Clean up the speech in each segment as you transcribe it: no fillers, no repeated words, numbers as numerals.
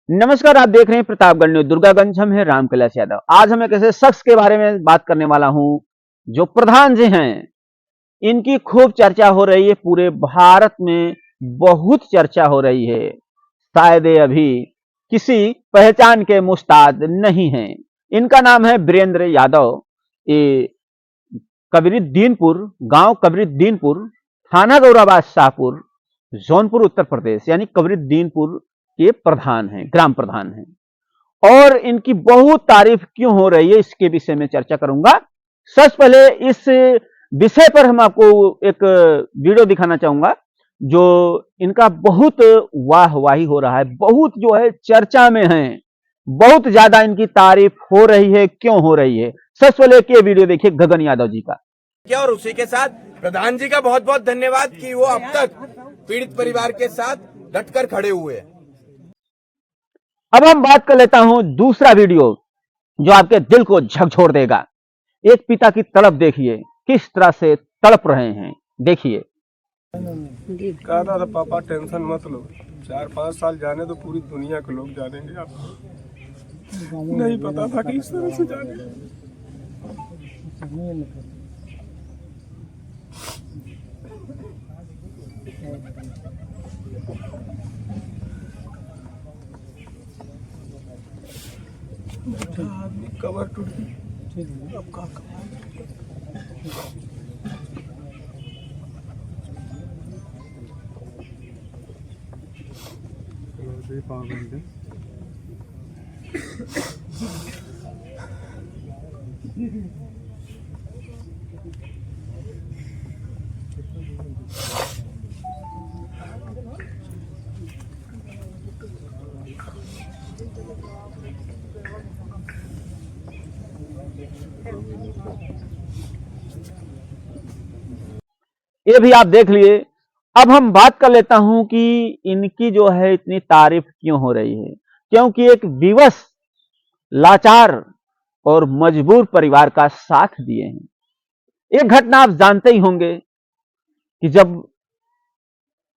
नमस्कार, आप देख रहे हैं प्रतापगढ़ न्यूज। दुर्गागंज हम है राम कैलाश यादव। आज हम एक ऐसे शख्स के बारे में बात करने वाला हूं जो प्रधान जी हैं। इनकी खूब चर्चा हो रही है, पूरे भारत में बहुत चर्चा हो रही है। शायद ये अभी किसी पहचान के मुस्ताद नहीं हैं। इनका नाम है वीरेंद्र यादव। ये कबीरुद्दीनपुर, गांव कबीरुद्दीनपुर, थाना गौराबाद शाहपुर, जौनपुर उत्तर प्रदेश यानी कबीरुद्दीनपुर के प्रधान हैं, ग्राम प्रधान हैं। और इनकी बहुत तारीफ क्यों हो रही है इसके विषय में चर्चा करूंगा। सबसे पहले इस विषय पर हम आपको एक वीडियो दिखाना चाहूंगा जो इनका बहुत वाहवाही हो रहा है, बहुत जो है चर्चा में है, बहुत ज्यादा इनकी तारीफ हो रही है। क्यों हो रही है, सबसे पहले ये वीडियो देखिए गगन यादव जी का। क्या और उसी के साथ प्रधान जी का बहुत बहुत धन्यवाद कि वो अब तक पीड़ित परिवार के साथ डटकर खड़े हुए हैं। अब हम बात कर लेता हूं दूसरा वीडियो जो आपके दिल को झकझोर देगा। एक पिता की तड़प देखिए, किस तरह से तड़प रहे हैं, देखिए। कहा था पापा टेंशन मत लो, 4-5 साल जाने तो पूरी दुनिया के लोग जानेंगे। आपको नहीं पता था कि इस तरह से जाने। आदमी कवर टूट गई, अब का ये भी आप देख लिए। अब हम बात कर लेता हूं कि इनकी जो है इतनी तारीफ क्यों हो रही है। क्योंकि एक विवश, लाचार और मजबूर परिवार का साथ दिए हैं। एक घटना आप जानते ही होंगे कि जब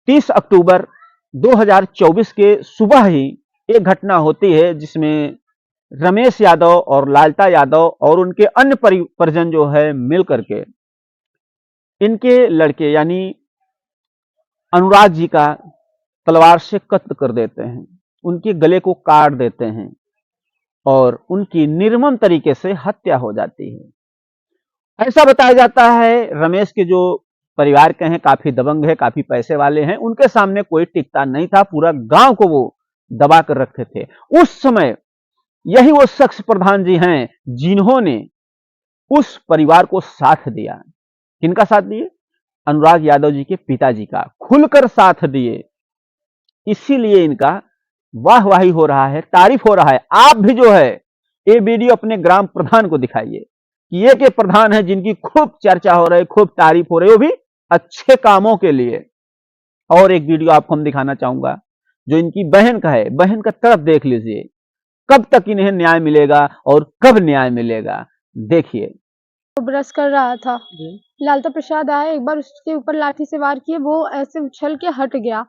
30 अक्टूबर 2024 के सुबह ही एक घटना होती है जिसमें रमेश यादव और लालता यादव और उनके अन्य परिजन जो है मिल करके इनके लड़के यानी अनुराग जी का तलवार से कत्ल कर देते हैं, उनके गले को काट देते हैं और उनकी निर्मम तरीके से हत्या हो जाती है। ऐसा बताया जाता है रमेश के जो परिवार के हैं काफी दबंग है, काफी पैसे वाले हैं, उनके सामने कोई टिकता नहीं था, पूरा गांव को वो दबा कर रखे थे। उस समय यही वो शख्स प्रधान जी हैं जिन्होंने उस परिवार को साथ दिया। किनका साथ दिए? अनुराग यादव जी के पिताजी का खुलकर साथ दिए। इसीलिए इनका वाहवाही हो रहा है, तारीफ हो रहा है। आप भी जो है ये वीडियो अपने ग्राम प्रधान को दिखाइए कि ये के प्रधान है जिनकी खूब चर्चा हो रही है, खूब तारीफ हो रही है, वो भी अच्छे कामों के लिए। और एक वीडियो आपको हम दिखाना चाहूंगा जो इनकी बहन का है। बहन का तरफ देख लीजिए, कब तक इन्हें न्याय मिलेगा और कब न्याय मिलेगा, देखिए। ब्रश कर रहा था, लालता प्रसाद आया, एक बार उसके ऊपर लाठी से वार किए, वो ऐसे उछल के हट गया।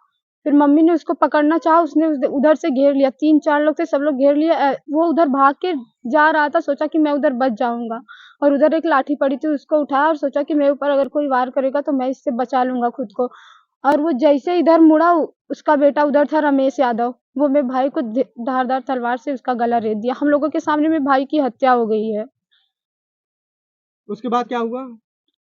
फिर मम्मी ने उसको पकड़ना चाहा, उसने उधर से घेर लिया। 3-4 लोग थे, सब लोग घेर लिए। वो उधर भाग के जा रहा था, सोचा कि मैं उधर बच जाऊंगा और उधर एक लाठी पड़ी थी, उसको उठाया और सोचा कि मेरे ऊपर अगर कोई वार करेगा तो मैं इससे बचा लूंगा खुद को। और वो जैसे इधर मुड़ा, उसका बेटा उधर था रमेश यादव, वो मेरे भाई को धारदार तलवार से उसका गला रेत दिया। हम लोगों के सामने मेरे भाई की हत्या हो गई है। उसके बाद क्या हुआ?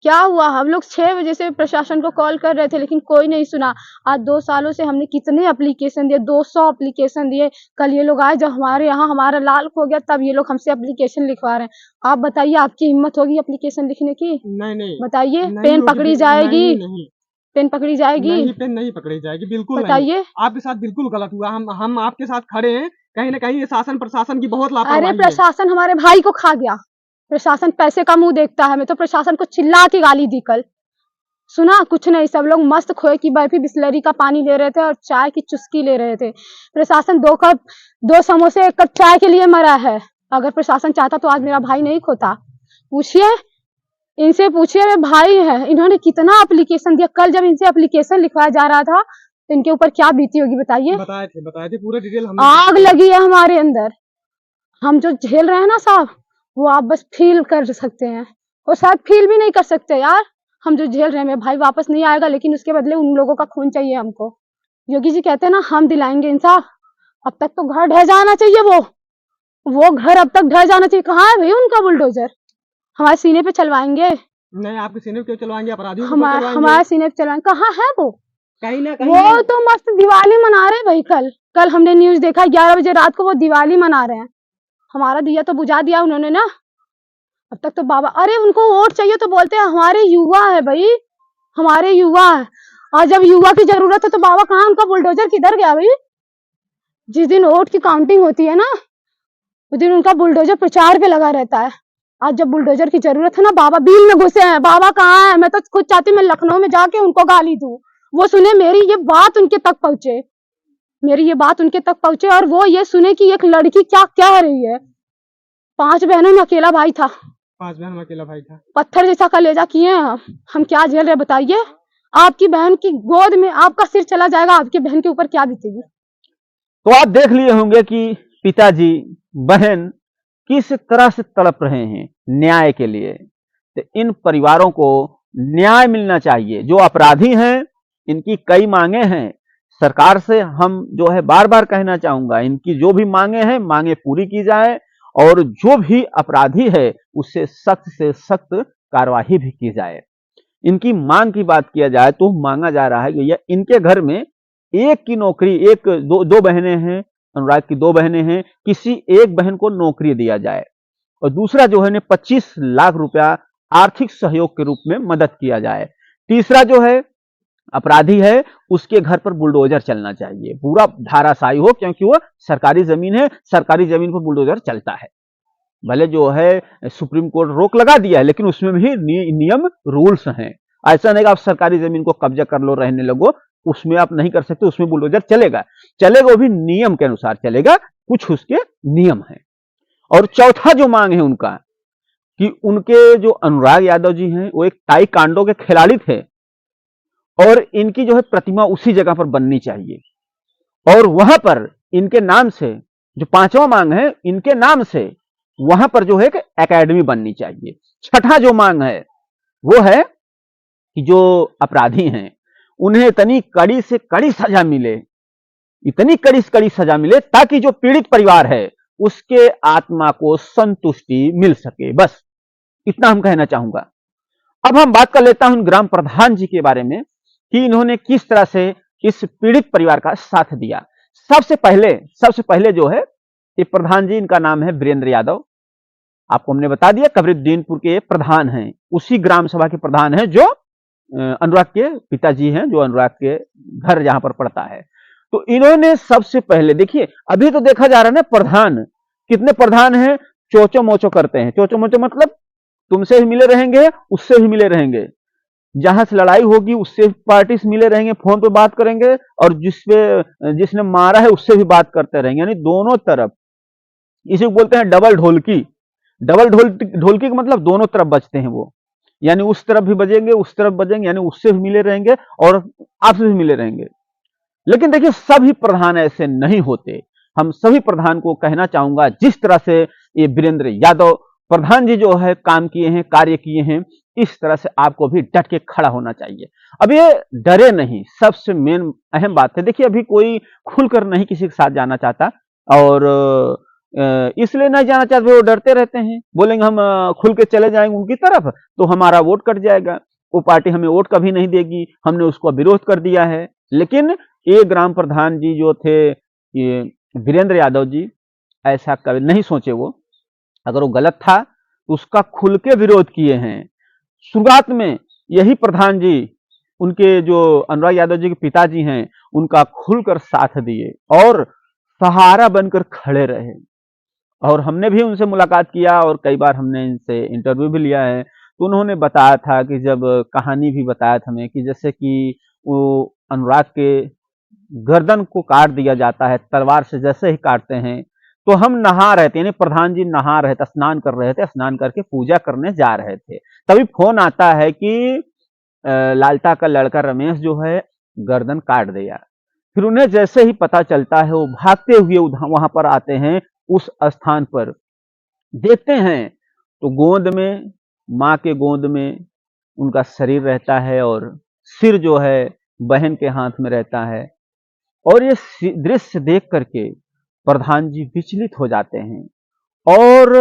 क्या हुआ, हम लोग 6 बजे से प्रशासन को कॉल कर रहे थे लेकिन कोई नहीं सुना। आज 2 सालों से हमने कितने एप्लीकेशन दिए, 200 एप्लीकेशन दिए। कल ये लोग आए, जब हमारे यहाँ हमारा लाल हो गया तब ये लोग हमसे एप्लीकेशन लिखवा रहे हैं। आप बताइए, आपकी हिम्मत होगी एप्लीकेशन लिखने की? नहीं बताइए, नहीं पेन पकड़ी जाएगी? नहीं, पेन पकड़ी जाएगी? नहीं, पेन नहीं पकड़ी जाएगी, बिल्कुल बताइए। आपके साथ बिल्कुल गलत हुआ। हम आपके साथ खड़े हैं। कहीं ना कहीं ये शासन प्रशासन की बहुत लापरवाही अरे है। प्रशासन हमारे भाई को खा गया। प्रशासन पैसे का मुंह देखता है। मैं तो प्रशासन को चिल्ला के गाली दी कल। सुना कुछ नहीं, सब लोग मस्त खोए की बर्फी बिस्लरी का पानी ले रहे थे और चाय की चुस्की ले रहे थे। प्रशासन 2 समोसे 1 कप चाय के लिए मरा है। अगर प्रशासन चाहता तो आज मेरा भाई नहीं खोता। पूछिए, इनसे पूछिए, मेरे भाई है, इन्होंने कितना एप्लीकेशन दिया। कल जब इनसे एप्लीकेशन लिखवाया जा रहा था तो इनके ऊपर क्या बीती होगी बताइए। बताए थे पूरा डिटेल हमने। आग लगी है हमारे अंदर, हम जो झेल रहे हैं ना साहब, वो आप बस फील कर सकते हैं, और शायद फील भी नहीं कर सकते यार। हम जो झेल रहे हैं, मेरा भाई वापस नहीं आएगा, लेकिन उसके बदले उन लोगों का खून चाहिए हमको। योगी जी कहते हैं ना, हम दिलाएंगे इंसाफ। अब तक तो घर ढह जाना चाहिए, वो घर अब तक ढह जाना चाहिए। कहाँ है भाई उनका बुलडोजर? हमारे सीने पे चलवाएंगे। नहीं, आपके सीने पे क्यों चलवाएंगे? अपराधियों को चलवाएंगे। हमारे सीने पे चलवाएंगे। कहाँ है वो? कहीं ना कहीं वो तो मस्त दिवाली मना रहे हैं भाई। कल हमने न्यूज देखा, 11 बजे रात को वो दिवाली मना रहे हैं। हमारा दिया तो बुझा दिया उन्होंने ना। अब तक तो बाबा, अरे उनको वोट चाहिए तो बोलते हैं हमारे युवा है भाई, हमारे युवा है। और जब युवा की जरूरत है तो बाबा कहाँ, उनका बुलडोजर किधर गया भाई? जिस दिन वोट की काउंटिंग होती है ना, उस दिन उनका बुलडोजर प्रचार पे लगा रहता है। आज जब बुलडोजर की जरूरत है ना, बाबा बिल में घुसे हैं। बाबा कहाँ है? मैं तो खुद चाहती हूँ मैं लखनऊ में जाके उनको गाली दूं, वो सुने मेरी ये बात उनके तक पहुंचे, मेरी ये बात उनके तक पहुंचे, और वो ये सुने कि एक लड़की क्या कह रही है। 5 बहनों में अकेला भाई था, 5 बहन में अकेला भाई था। पत्थर जैसा कलेजा किए हैं हम क्या झेल रहे बताइए। आपकी बहन की गोद में आपका सिर चला जाएगा, आपकी बहन के ऊपर क्या बीतेगी? तो आप देख लिए होंगे कि पिताजी बहन किस तरह से तड़प रहे हैं न्याय के लिए। तो इन परिवारों को न्याय मिलना चाहिए। जो अपराधी हैं, इनकी कई मांगे हैं सरकार से। हम जो है बार बार कहना चाहूंगा, इनकी जो भी मांगे हैं, मांगे पूरी की जाए, और जो भी अपराधी है उससे सख्त कार्रवाई भी की जाए। इनकी मांग की बात किया जाए तो मांगा जा रहा है कि इनके घर में एक की नौकरी, एक दो बहनें हैं, अनुराग की 2 बहनें हैं, किसी एक बहन को नौकरी दिया जाए, और दूसरा जो है 25 लाख रुपया आर्थिक सहयोग के रूप में मदद किया जाए। तीसरा जो है अपराधी है, उसके घर पर बुलडोजर चलना चाहिए, पूरा धाराशायी हो, क्योंकि वो सरकारी जमीन है, सरकारी जमीन पर बुलडोजर चलता है। भले जो है सुप्रीम कोर्ट रोक लगा दिया है, लेकिन उसमें भी नियम रूल्स हैं। ऐसा नहीं कि आप सरकारी जमीन को कब्जा कर लो, रहने लगो, उसमें आप नहीं कर सकते, उसमें बुलडोजर चलेगा, वो भी नियम के अनुसार चलेगा, कुछ उसके नियम हैं। और चौथा जो मांग है उनका, कि उनके जो अनुराग यादव जी हैं, वो एक ताइक्वांडो के खिलाड़ी थे, और इनकी जो है प्रतिमा उसी जगह पर बननी चाहिए, और वहां पर इनके नाम से, जो 5वां मांग है, इनके नाम से वहां पर जो है एक एकेडमी बननी चाहिए। छठा जो मांग है वो है कि जो अपराधी हैं उन्हें इतनी कड़ी से कड़ी सजा मिले, इतनी कड़ी से कड़ी सजा मिले, ताकि जो पीड़ित परिवार है उसके आत्मा को संतुष्टि मिल सके। बस इतना हम कहना चाहूंगा। अब हम बात कर लेता हूं ग्राम प्रधान जी के बारे में, कि इन्होंने किस तरह से इस पीड़ित परिवार का साथ दिया। सबसे पहले जो है ये प्रधान जी, इनका नाम है वीरेंद्र यादव। आपको हमने बता दिया कबीरदीनपुर के प्रधान हैं, उसी ग्राम सभा के प्रधान हैं जो अनुराग के पिताजी हैं, जो अनुराग के घर जहां पर पड़ता है। तो इन्होंने सबसे पहले, देखिए अभी तो देखा जा रहा है ना, प्रधान कितने प्रधान हैं, चोचो मोचो करते हैं। चोचो मोचो मतलब तुमसे भी मिले रहेंगे, उससे भी मिले रहेंगे, जहां से लड़ाई होगी उससे पार्टी से मिले रहेंगे, फोन पे बात करेंगे, और जिसने मारा है उससे भी बात करते रहेंगे, यानी दोनों तरफ। इसे बोलते हैं डबल ढोलकी। डबल ढोलकी का मतलब दोनों तरफ बजते हैं वो, यानी उस तरफ भी बजेंगे, उस तरफ बजेंगे, यानी उससे भी मिले रहेंगे और आपसे भी मिले रहेंगे। लेकिन देखिए सभी प्रधान ऐसे नहीं होते। हम सभी प्रधान को कहना चाहूंगा, जिस तरह से ये वीरेंद्र यादव प्रधान जी जो है काम किए हैं, कार्य किए हैं, इस तरह से आपको भी डट के खड़ा होना चाहिए। अब ये डरे नहीं, सबसे मेन अहम बात है। देखिए अभी कोई खुलकर नहीं किसी के साथ जाना चाहता, और इसलिए नहीं जाना चाहते, वो डरते रहते हैं, बोलेंगे हम खुल के चले जाएंगे उनकी तरफ तो हमारा वोट कट जाएगा, वो पार्टी हमें वोट कभी नहीं देगी, हमने उसको विरोध कर दिया है। लेकिन ये ग्राम प्रधान जी जो थे, ये वीरेंद्र यादव जी, ऐसा कभी नहीं सोचे। वो अगर वो गलत था तो उसका खुल के विरोध किए हैं। शुरुआत में यही प्रधान जी, उनके जो अनुराग यादव जी के पिताजी हैं, उनका खुलकर साथ दिए और सहारा बनकर खड़े रहे। और हमने भी उनसे मुलाकात किया और कई बार हमने इनसे इंटरव्यू भी लिया है, तो उन्होंने बताया था कि जब कहानी भी बताया था हमें, कि जैसे कि वो अनुराग के गर्दन को काट दिया जाता है तलवार से, जैसे ही काटते हैं तो हम नहा रहे थे, यानी प्रधान जी नहा रहे थे, स्नान कर रहे थे, स्नान करके पूजा करने जा रहे थे, तभी फोन आता है कि लालटा का लड़का रमेश जो है गर्दन काट दिया। फिर उन्हें जैसे ही पता चलता है वो भागते हुए वहां पर आते हैं। उस स्थान पर देखते हैं तो गोद में, माँ के गोद में उनका शरीर रहता है और सिर जो है बहन के हाथ में रहता है। और ये दृश्य देख करके प्रधान जी विचलित हो जाते हैं और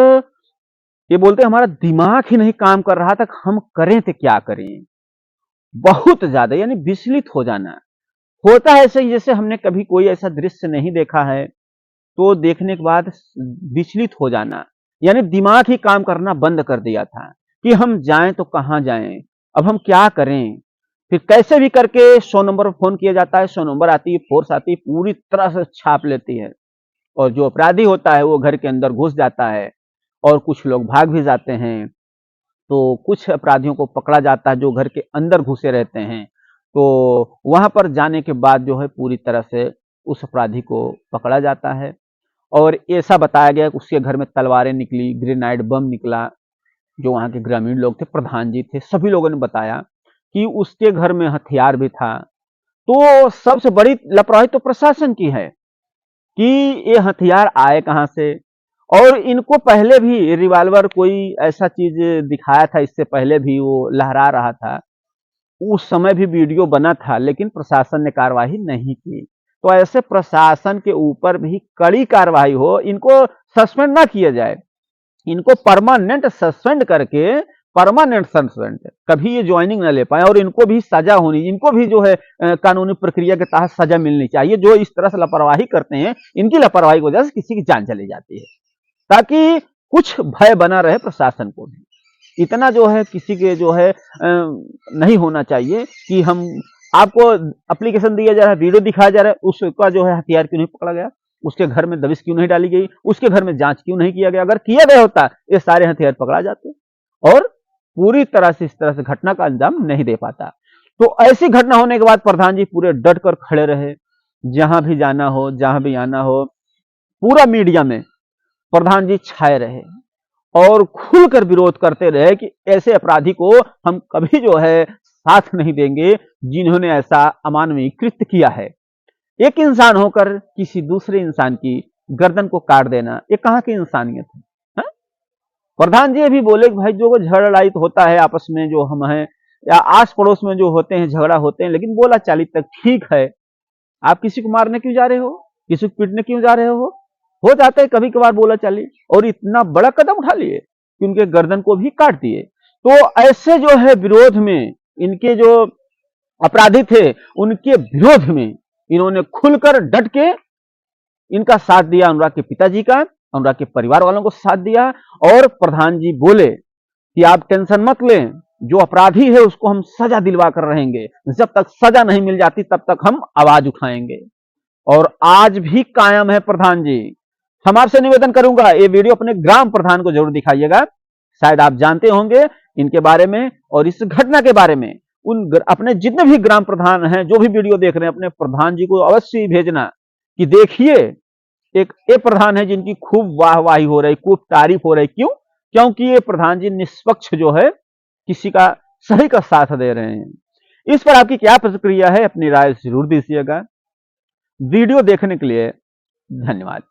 ये बोलते हमारा दिमाग ही नहीं काम कर रहा था, हम करें तो क्या करें। बहुत ज्यादा यानी विचलित हो जाना होता है ऐसे ही, जैसे हमने कभी कोई ऐसा दृश्य नहीं देखा है तो देखने के बाद विचलित हो जाना, यानी दिमाग ही काम करना बंद कर दिया था कि हम जाएं तो कहां जाएं, अब हम क्या करें। फिर कैसे भी करके 100 नंबर पर फोन किया जाता है, 100 नंबर आती है, फोर्स आती है, पूरी तरह से छाप लेती है और जो अपराधी होता है वो घर के अंदर घुस जाता है और कुछ लोग भाग भी जाते हैं। तो कुछ अपराधियों को पकड़ा जाता है जो घर के अंदर घुसे रहते हैं। तो वहां पर जाने के बाद जो है पूरी तरह से उस अपराधी को पकड़ा जाता है और ऐसा बताया गया कि उसके घर में तलवारें निकली, ग्रेनाइड बम निकला। जो वहां के ग्रामीण लोग थे, प्रधान जी थे, सभी लोगों ने बताया कि उसके घर में हथियार भी था। तो सबसे बड़ी लापरवाही तो प्रशासन की है कि ये हथियार आए कहां से। और इनको पहले भी रिवाल्वर कोई ऐसा चीज दिखाया था, इससे पहले भी वो लहरा रहा था, उस समय भी वीडियो बना था, लेकिन प्रशासन ने कार्रवाई नहीं की। तो ऐसे प्रशासन के ऊपर भी कड़ी कार्रवाई हो, इनको सस्पेंड ना किया जाए, इनको परमानेंट सस्पेंड करके, परमानेंट सस्पेंड, कभी ये ज्वाइनिंग ना ले पाए और इनको भी सजा होनी, इनको भी जो है कानूनी प्रक्रिया के तहत सजा मिलनी चाहिए। जो इस तरह से लापरवाही करते हैं, इनकी लापरवाही की वजह से किसी की जान चली जाती है, ताकि कुछ भय बना रहे प्रशासन को भी। इतना जो है किसी के जो है नहीं होना चाहिए कि हम आपको एप्लीकेशन दिया जा रहा है, वीडियो दिखाया जा रहा है, उसका जो है हथियार क्यों नहीं पकड़ा गया, उसके घर में दबिश क्यों नहीं डाली गई, उसके घर में जांच क्यों नहीं किया गया। अगर किया गया होता ये सारे हथियार पकड़ा जाते और पूरी तरह से इस तरह से घटना का अंजाम नहीं दे पाता। तो ऐसी घटना होने के बाद प्रधान जी पूरे डट कर खड़े रहे, जहां भी जाना हो, जहां भी आना हो, पूरा मीडिया में प्रधान जी छाए रहे और खुलकर विरोध करते रहे कि ऐसे अपराधी को हम कभी जो है साथ नहीं देंगे जिन्होंने ऐसा अमानवीय कृत्य किया है। एक इंसान होकर किसी दूसरे इंसान की गर्दन को काट देना, ये कहां की इंसानियत है? प्रधान जी भी बोले कि भाई जो झगड़ा लड़ाई तो होता है आपस में, जो हम हैं या आस पड़ोस में जो होते हैं झगड़ा होते हैं, लेकिन बोला चाली तक ठीक है। आप किसी को मारने क्यों जा रहे हो, किसी को पीटने क्यों जा रहे हो जाता है कभी कभार बोला चाली, और इतना बड़ा कदम उठा लिए कि उनके गर्दन को भी काट दिए। तो ऐसे जो है विरोध में, इनके जो अपराधी थे उनके विरोध में इन्होंने खुलकर डट के इनका साथ दिया, अनुराग के पिताजी का, अनुराग के परिवार वालों को साथ दिया। और प्रधान जी बोले कि आप टेंशन मत लें, जो अपराधी है उसको हम सजा दिलवा कर रहेंगे, जब तक सजा नहीं मिल जाती तब तक हम आवाज उठाएंगे। और आज भी कायम है प्रधान जी। हम आपसे निवेदन करूंगा ये वीडियो अपने ग्राम प्रधान को जरूर दिखाइएगा, शायद आप जानते होंगे इनके बारे में और इस घटना के बारे में। उन अपने जितने भी ग्राम प्रधान हैं जो भी वीडियो देख रहे हैं, अपने प्रधान जी को अवश्य ही भेजना कि देखिए एक ये प्रधान है जिनकी खूब वाहवाही हो रही, खूब तारीफ हो रही। क्यों? क्योंकि ये प्रधान जी निष्पक्ष जो है किसी का सही का साथ दे रहे हैं। इस पर आपकी क्या प्रतिक्रिया है, अपनी राय जरूर दीजिएगा। वीडियो देखने के लिए धन्यवाद।